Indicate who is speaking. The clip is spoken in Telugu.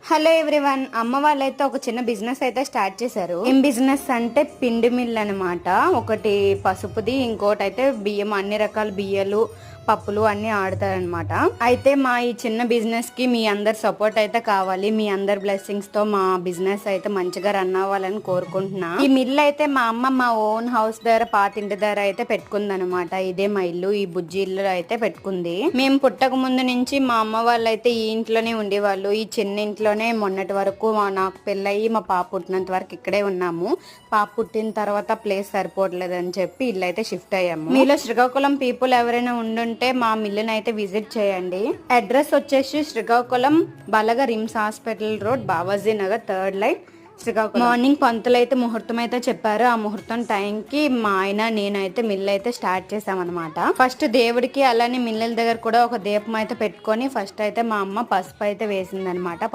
Speaker 1: Hello everyone. అమ్మ వాళ్ళైతే ఒక చిన్న బిజినెస్ అయితే స్టార్ట్ చేశారు. ఏం బిజినెస్ అంటే పిండి మిల్ అనమాట. ఒకటి పసుపుది, ఇంకోటి అయితే బియ్యం, అన్ని రకాల బియ్యాలు, పప్పులు అన్ని ఆడతారనమాట. అయితే మా ఈ చిన్న బిజినెస్ కి మీ అందరి సపోర్ట్ అయితే కావాలి. మీ అందరి బ్లెస్సింగ్స్ తో మా బిజినెస్ అయితే మంచిగా రన్ అవ్వాలని కోరుకుంటున్నా. ఈ మిల్ అయితే మా అమ్మ మా ఓన్ హౌస్ దగ్గర, పాతింటి దగ్గర అయితే పెట్టుకుంది అనమాట. ఇదే మా ఇల్లు, ఈ బుజ్జి ఇల్లు అయితే పెట్టుకుంది. మేము పుట్టక ముందు నుంచి మా అమ్మ వాళ్ళు అయితే ఈ ఇంట్లోనే ఉండేవాళ్ళు. ఈ చిన్న ఇంట్లోనే మొన్నటి వరకు నాకు పెళ్ళయి మా పాప పుట్టినంత వరకు ఇక్కడే ఉన్నాము. పాప పుట్టిన తర్వాత ప్లేస్ సరిపోవట్లేదని చెప్పి ఇల్లు అయితే షిఫ్ట్ అయ్యాము. మీలో శ్రీకాకుళం పీపుల్ ఎవరైనా ఉండుంటే మా మిల్లుని అయితే విజిట్ చేయండి. అడ్రస్ వచ్చేసి Srikakulam Balaga RIMS hospital road, Bavaji Nagar, 3rd line, Srikakulam. Morning పంతులు అయితే ముహూర్తం అయితే చెప్పారు. ఆ ముహూర్తం టైం కి మా ఆయన నేనైతే మిల్లు అయితే స్టార్ట్ చేసామన్నమాట. ఫస్ట్ దేవుడికి అలానే మిల్లుల దగ్గర కూడా ఒక దీపం అయితే పెట్టుకొని ఫస్ట్ అయితే మా అమ్మ పసుపు అయితే వేసింది అనమాట.